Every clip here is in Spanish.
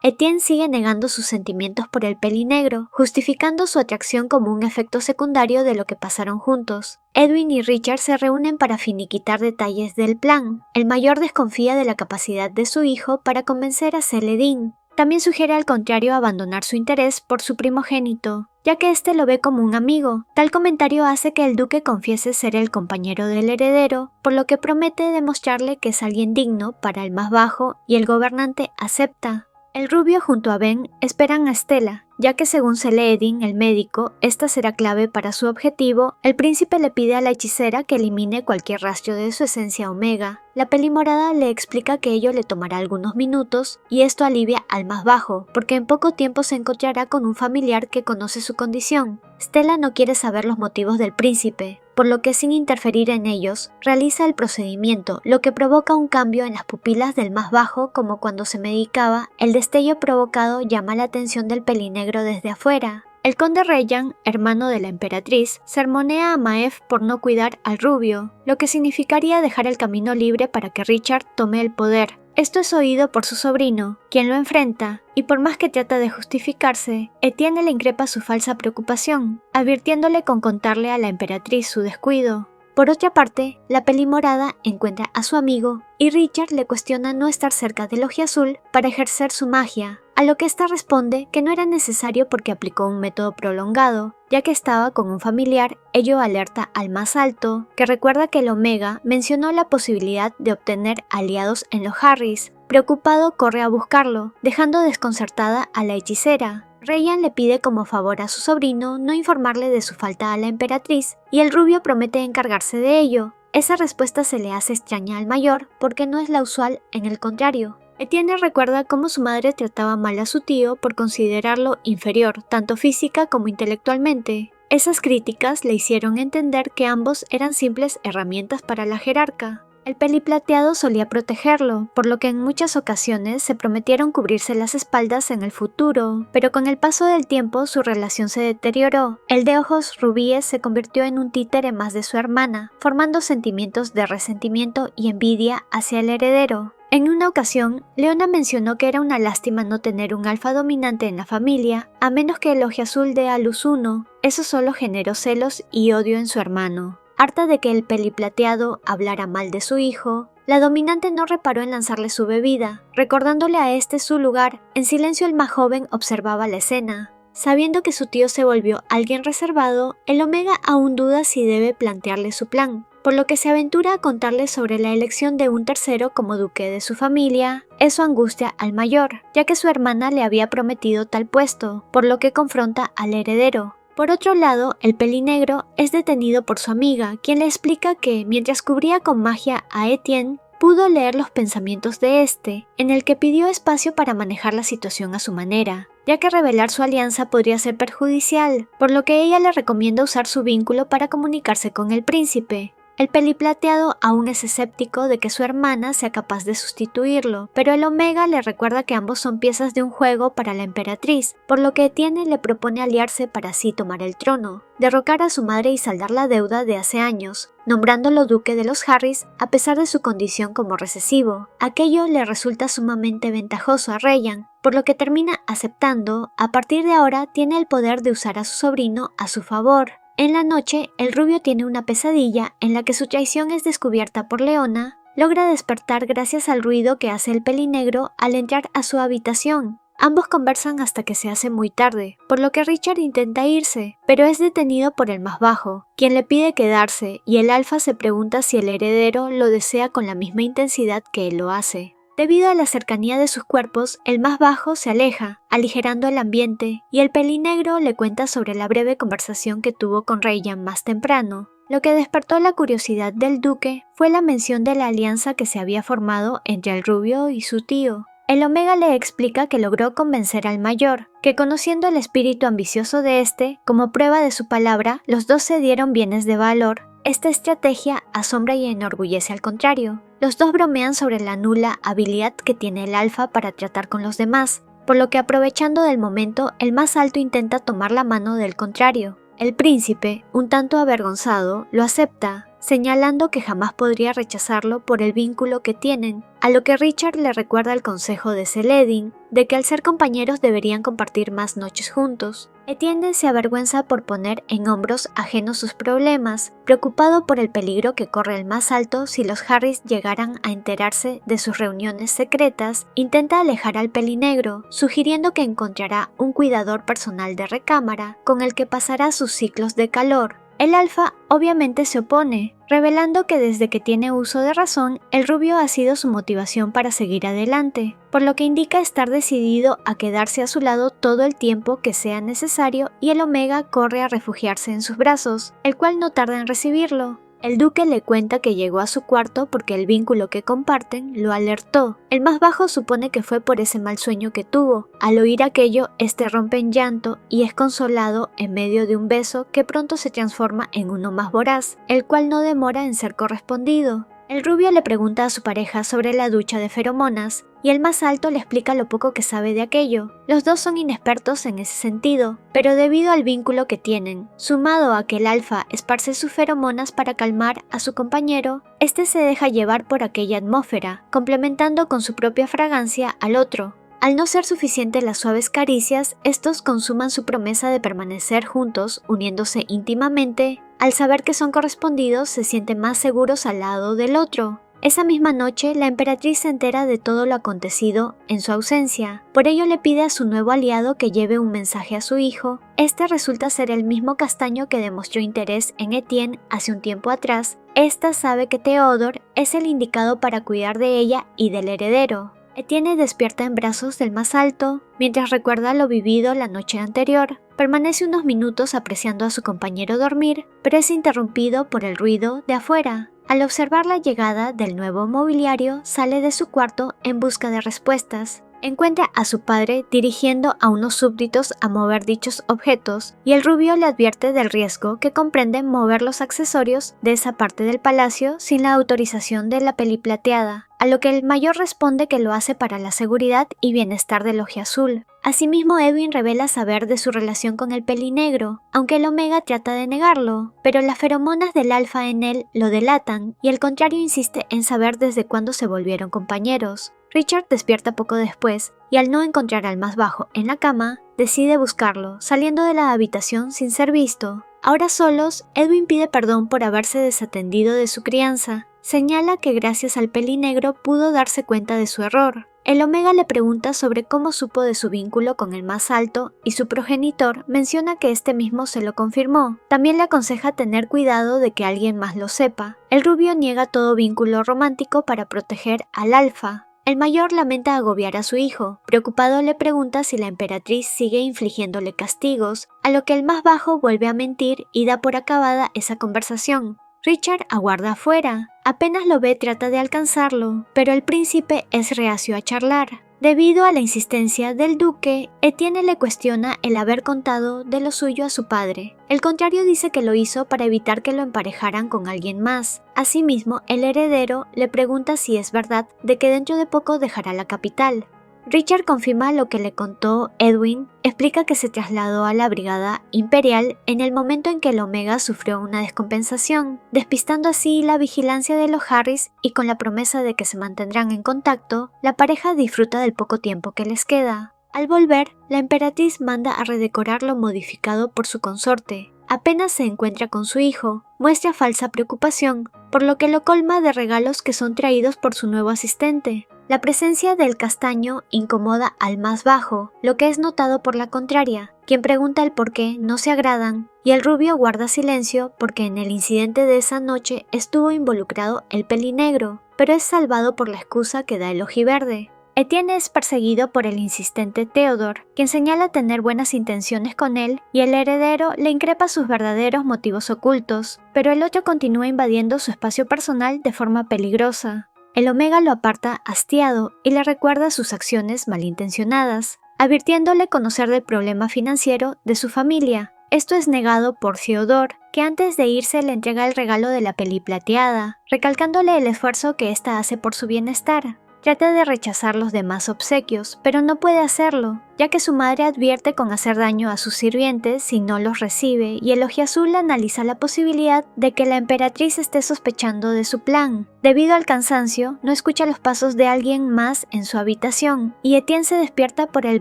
Etienne sigue negando sus sentimientos por el pelinegro, justificando su atracción como un efecto secundario de lo que pasaron juntos. Edwin y Richard se reúnen para finiquitar detalles del plan. El mayor desconfía de la capacidad de su hijo para convencer a Celedine. También sugiere al contrario abandonar su interés por su primogénito, ya que éste lo ve como un amigo. Tal comentario hace que el duque confiese ser el compañero del heredero, por lo que promete demostrarle que es alguien digno para el más bajo y el gobernante acepta. El rubio junto a Ben esperan a Stella, ya que según Celedine, el médico, esta será clave para su objetivo. El príncipe le pide a la hechicera que elimine cualquier rastro de su esencia omega. La pelimorada le explica que ello le tomará algunos minutos, y esto alivia al más bajo, porque en poco tiempo se encontrará con un familiar que conoce su condición. Stella no quiere saber los motivos del príncipe, por lo que sin interferir en ellos, realiza el procedimiento, lo que provoca un cambio en las pupilas del más bajo, como cuando se medicaba. El destello provocado llama la atención del pelinegro desde afuera. El conde Reyan, hermano de la emperatriz, sermonea a Maeve por no cuidar al rubio, lo que significaría dejar el camino libre para que Richard tome el poder. Esto es oído por su sobrino, quien lo enfrenta, y por más que trata de justificarse, Etienne le increpa su falsa preocupación, advirtiéndole con contarle a la emperatriz su descuido. Por otra parte, la pelimorada encuentra a su amigo, y Richard le cuestiona no estar cerca del Ojiazul para ejercer su magia, a lo que ésta responde que no era necesario porque aplicó un método prolongado, ya que estaba con un familiar. Ello alerta al más alto, que recuerda que el Omega mencionó la posibilidad de obtener aliados en los Harris. Preocupado, corre a buscarlo, dejando desconcertada a la hechicera. Reyan le pide como favor a su sobrino no informarle de su falta a la emperatriz, y el rubio promete encargarse de ello. Esa respuesta se le hace extraña al mayor, porque no es la usual, en el contrario. Etienne recuerda cómo su madre trataba mal a su tío por considerarlo inferior, tanto física como intelectualmente. Esas críticas le hicieron entender que ambos eran simples herramientas para la jerarca. El peliplateado solía protegerlo, por lo que en muchas ocasiones se prometieron cubrirse las espaldas en el futuro, pero con el paso del tiempo su relación se deterioró. El de ojos rubíes se convirtió en un títere más de su hermana, formando sentimientos de resentimiento y envidia hacia el heredero. En una ocasión, Leona mencionó que era una lástima no tener un alfa dominante en la familia, a menos que el Ojiazul dé a luz uno. Eso solo generó celos y odio en su hermano. Harta de que el peliplateado hablara mal de su hijo, la dominante no reparó en lanzarle su bebida, recordándole a este su lugar. En silencio el más joven observaba la escena. Sabiendo que su tío se volvió alguien reservado, el Omega aún duda si debe plantearle su plan, por lo que se aventura a contarle sobre la elección de un tercero como duque de su familia. Eso angustia al mayor, ya que su hermana le había prometido tal puesto, por lo que confronta al heredero. Por otro lado, el pelinegro es detenido por su amiga, quien le explica que, mientras cubría con magia a Etienne, pudo leer los pensamientos de este, en el que pidió espacio para manejar la situación a su manera, ya que revelar su alianza podría ser perjudicial, por lo que ella le recomienda usar su vínculo para comunicarse con el príncipe. El peliplateado aún es escéptico de que su hermana sea capaz de sustituirlo, pero el Omega le recuerda que ambos son piezas de un juego para la emperatriz, por lo que Etienne le propone aliarse para así tomar el trono, derrocar a su madre y saldar la deuda de hace años, nombrándolo duque de los Harris a pesar de su condición como recesivo. Aquello le resulta sumamente ventajoso a Reyan, por lo que termina aceptando. A partir de ahora tiene el poder de usar a su sobrino a su favor. En la noche, el rubio tiene una pesadilla en la que su traición es descubierta por Leona. Logra despertar gracias al ruido que hace el pelinegro al entrar a su habitación. Ambos conversan hasta que se hace muy tarde, por lo que Richard intenta irse, pero es detenido por el más bajo, quien le pide quedarse, y el alfa se pregunta si el heredero lo desea con la misma intensidad que él lo hace. Debido a la cercanía de sus cuerpos, el más bajo se aleja, aligerando el ambiente, y el pelinegro le cuenta sobre la breve conversación que tuvo con Reyan más temprano. Lo que despertó la curiosidad del duque fue la mención de la alianza que se había formado entre el rubio y su tío. El Omega le explica que logró convencer al mayor, que conociendo el espíritu ambicioso de este, como prueba de su palabra, los dos se dieron bienes de valor. Esta estrategia asombra y enorgullece al contrario. Los dos bromean sobre la nula habilidad que tiene el alfa para tratar con los demás, por lo que aprovechando del momento, el más alto intenta tomar la mano del contrario. El príncipe, un tanto avergonzado, lo acepta, señalando que jamás podría rechazarlo por el vínculo que tienen, a lo que Richard le recuerda el consejo de Celedine, de que al ser compañeros deberían compartir más noches juntos. Etienne se avergüenza por poner en hombros ajenos sus problemas, preocupado por el peligro que corre el más alto si los Harris llegaran a enterarse de sus reuniones secretas. Intenta alejar al pelinegro, sugiriendo que encontrará un cuidador personal de recámara con el que pasará sus ciclos de calor. El alfa obviamente se opone, revelando que desde que tiene uso de razón, el rubio ha sido su motivación para seguir adelante, por lo que indica estar decidido a quedarse a su lado todo el tiempo que sea necesario, y el omega corre a refugiarse en sus brazos, el cual no tarda en recibirlo. El duque le cuenta que llegó a su cuarto porque el vínculo que comparten lo alertó. El más bajo supone que fue por ese mal sueño que tuvo. Al oír aquello, este rompe en llanto y es consolado en medio de un beso que pronto se transforma en uno más voraz, el cual no demora en ser correspondido. El rubio le pregunta a su pareja sobre la ducha de feromonas, y el más alto le explica lo poco que sabe de aquello. Los dos son inexpertos en ese sentido, pero debido al vínculo que tienen, sumado a que el alfa esparce sus feromonas para calmar a su compañero, este se deja llevar por aquella atmósfera, complementando con su propia fragancia al otro. Al no ser suficiente las suaves caricias, estos consuman su promesa de permanecer juntos, uniéndose íntimamente. Al saber que son correspondidos, se sienten más seguros al lado del otro. Esa misma noche, la emperatriz se entera de todo lo acontecido en su ausencia. Por ello le pide a su nuevo aliado que lleve un mensaje a su hijo. Este resulta ser el mismo castaño que demostró interés en Etienne hace un tiempo atrás. Esta sabe que Theodore es el indicado para cuidar de ella y del heredero. Etienne despierta en brazos del más alto, mientras recuerda lo vivido la noche anterior. Permanece unos minutos apreciando a su compañero dormir, pero es interrumpido por el ruido de afuera. Al observar la llegada del nuevo mobiliario, sale de su cuarto en busca de respuestas. Encuentra a su padre dirigiendo a unos súbditos a mover dichos objetos, y el rubio le advierte del riesgo que comprende mover los accesorios de esa parte del palacio sin la autorización de la peliplateada, a lo que el mayor responde que lo hace para la seguridad y bienestar del ojiazul. Asimismo, Edwin revela saber de su relación con el pelinegro, aunque el omega trata de negarlo, pero las feromonas del alfa en él lo delatan, y el contrario insiste en saber desde cuándo se volvieron compañeros. Richard despierta poco después, y al no encontrar al más bajo en la cama, decide buscarlo, saliendo de la habitación sin ser visto. Ahora solos, Edwin pide perdón por haberse desatendido de su crianza. Señala que gracias al pelinegro pudo darse cuenta de su error. El omega le pregunta sobre cómo supo de su vínculo con el más alto, y su progenitor menciona que este mismo se lo confirmó. También le aconseja tener cuidado de que alguien más lo sepa. El rubio niega todo vínculo romántico para proteger al alfa. El mayor lamenta agobiar a su hijo. Preocupado le pregunta si la emperatriz sigue infligiéndole castigos, a lo que el más bajo vuelve a mentir y da por acabada esa conversación. Richard aguarda afuera. Apenas lo ve, trata de alcanzarlo, pero el príncipe es reacio a charlar. Debido a la insistencia del duque, Etienne le cuestiona el haber contado de lo suyo a su padre. El contrario dice que lo hizo para evitar que lo emparejaran con alguien más. Asimismo, el heredero le pregunta si es verdad de que dentro de poco dejará la capital. Richard confirma lo que le contó Edwin, explica que se trasladó a la Brigada Imperial en el momento en que el Omega sufrió una descompensación, despistando así la vigilancia de los Harris, y con la promesa de que se mantendrán en contacto, la pareja disfruta del poco tiempo que les queda. Al volver, la emperatriz manda a redecorar lo modificado por su consorte. Apenas se encuentra con su hijo, muestra falsa preocupación, por lo que lo colma de regalos que son traídos por su nuevo asistente. La presencia del castaño incomoda al más bajo, lo que es notado por la contraria, quien pregunta el por qué no se agradan, y el rubio guarda silencio porque en el incidente de esa noche estuvo involucrado el pelinegro, pero es salvado por la excusa que da el ojiverde. Etienne es perseguido por el insistente Theodore, quien señala tener buenas intenciones con él, y el heredero le increpa sus verdaderos motivos ocultos, pero el otro continúa invadiendo su espacio personal de forma peligrosa. El omega lo aparta hastiado y le recuerda sus acciones malintencionadas, advirtiéndole conocer del problema financiero de su familia. Esto es negado por Theodore, que antes de irse le entrega el regalo de la peli plateada, recalcándole el esfuerzo que ésta hace por su bienestar. Trata de rechazar los demás obsequios, pero no puede hacerlo, ya que su madre advierte con hacer daño a sus sirvientes si no los recibe, y el Ojiazul analiza la posibilidad de que la emperatriz esté sospechando de su plan. Debido al cansancio, no escucha los pasos de alguien más en su habitación, y Etienne se despierta por el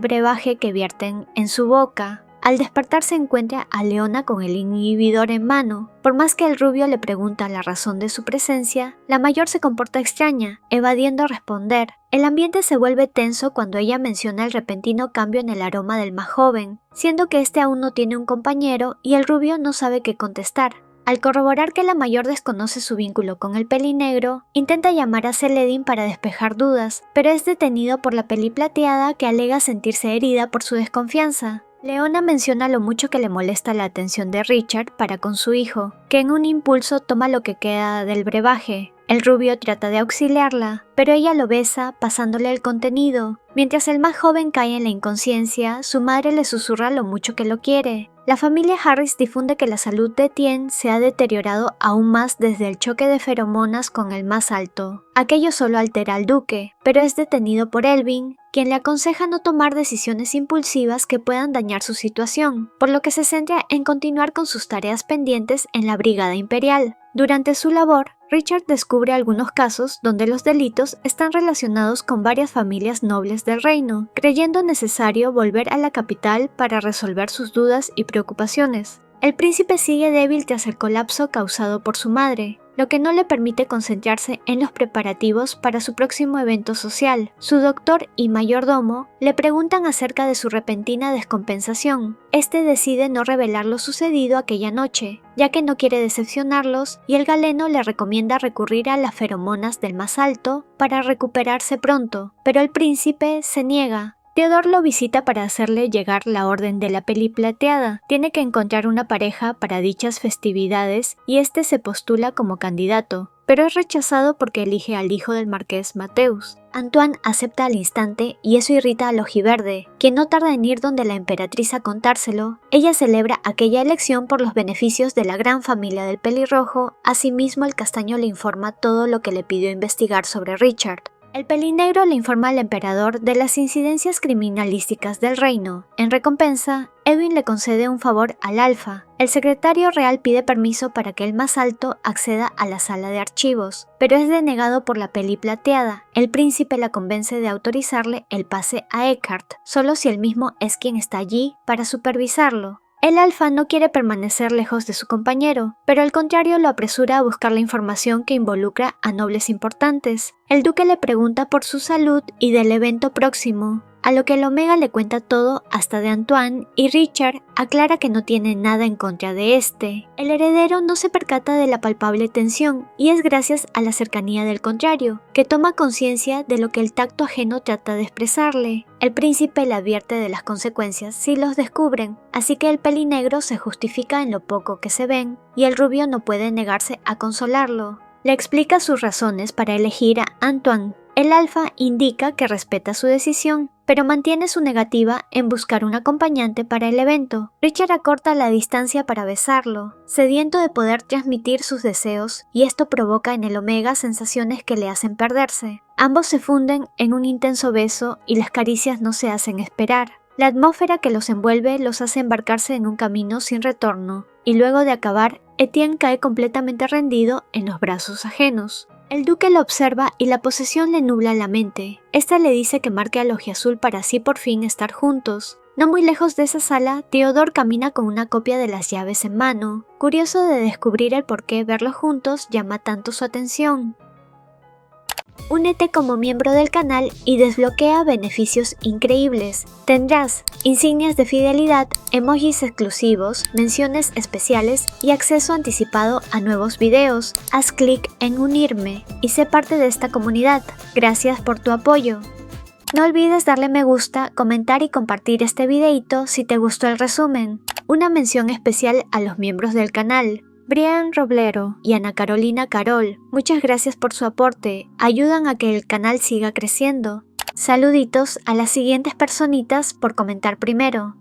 brebaje que vierten en su boca. Al despertar se encuentra a Leona con el inhibidor en mano. Por más que el rubio le pregunta la razón de su presencia, la mayor se comporta extraña, evadiendo responder. El ambiente se vuelve tenso cuando ella menciona el repentino cambio en el aroma del más joven, siendo que este aún no tiene un compañero y el rubio no sabe qué contestar. Al corroborar que la mayor desconoce su vínculo con el pelinegro, intenta llamar a Celedine para despejar dudas, pero es detenido por la peliplateada que alega sentirse herida por su desconfianza. Leona menciona lo mucho que le molesta la atención de Richard para con su hijo, que en un impulso toma lo que queda del brebaje. El rubio trata de auxiliarla, pero ella lo besa pasándole el contenido. Mientras el más joven cae en la inconsciencia, su madre le susurra lo mucho que lo quiere. La familia Harris difunde que la salud de Etienne se ha deteriorado aún más desde el choque de feromonas con el más alto. Aquello solo altera al duque, pero es detenido por Elvin, quien le aconseja no tomar decisiones impulsivas que puedan dañar su situación, por lo que se centra en continuar con sus tareas pendientes en la Brigada Imperial. Durante su labor, Richard descubre algunos casos donde los delitos están relacionados con varias familias nobles del reino, creyendo necesario volver a la capital para resolver sus dudas y preocupaciones. El príncipe sigue débil tras el colapso causado por su madre, lo que no le permite concentrarse en los preparativos para su próximo evento social. Su doctor y mayordomo le preguntan acerca de su repentina descompensación. Este decide no revelar lo sucedido aquella noche, ya que no quiere decepcionarlos, y el galeno le recomienda recurrir a las feromonas del más alto para recuperarse pronto, pero el príncipe se niega. Theodore lo visita para hacerle llegar la orden de la peliplateada. Tiene que encontrar una pareja para dichas festividades y este se postula como candidato, pero es rechazado porque elige al hijo del marqués Mateus. Antoine acepta al instante y eso irrita al ojiverde, quien no tarda en ir donde la emperatriz a contárselo. Ella celebra aquella elección por los beneficios de la gran familia del pelirrojo. Asimismo, el castaño le informa todo lo que le pidió investigar sobre Richard. El pelinegro le informa al emperador de las incidencias criminalísticas del reino. En recompensa, Edwin le concede un favor al Alfa. El secretario real pide permiso para que el más alto acceda a la sala de archivos, pero es denegado por la peliplateada. El príncipe la convence de autorizarle el pase a Eckhart, solo si él mismo es quien está allí para supervisarlo. El Alfa no quiere permanecer lejos de su compañero, pero al contrario lo apresura a buscar la información que involucra a nobles importantes. El duque le pregunta por su salud y del evento próximo, a lo que el Omega le cuenta todo hasta de Antoine, y Richard aclara que no tiene nada en contra de este. El heredero no se percata de la palpable tensión, y es gracias a la cercanía del contrario, que toma conciencia de lo que el tacto ajeno trata de expresarle. El príncipe le advierte de las consecuencias si los descubren, así que el pelinegro se justifica en lo poco que se ven, y el rubio no puede negarse a consolarlo. Le explica sus razones para elegir a Antoine. El Alfa indica que respeta su decisión, pero mantiene su negativa en buscar un acompañante para el evento. Richard acorta la distancia para besarlo, sediento de poder transmitir sus deseos, y esto provoca en el Omega sensaciones que le hacen perderse. Ambos se funden en un intenso beso y las caricias no se hacen esperar. La atmósfera que los envuelve los hace embarcarse en un camino sin retorno, y luego de acabar, Etienne cae completamente rendido en los brazos ajenos. El duque lo observa y la posesión le nubla la mente. Esta le dice que marque al Ojiazul para así por fin estar juntos. No muy lejos de esa sala, Theodore camina con una copia de las llaves en mano. Curioso de descubrir el por qué verlos juntos llama tanto su atención. Únete como miembro del canal y desbloquea beneficios increíbles. Tendrás insignias de fidelidad, emojis exclusivos, menciones especiales y acceso anticipado a nuevos videos. Haz clic en unirme y sé parte de esta comunidad. Gracias por tu apoyo. No olvides darle me gusta, comentar y compartir este videito si te gustó el resumen. Una mención especial a los miembros del canal. Brian Roblero y Ana Carolina Carol, muchas gracias por su aporte, ayudan a que el canal siga creciendo. Saluditos a las siguientes personitas por comentar primero.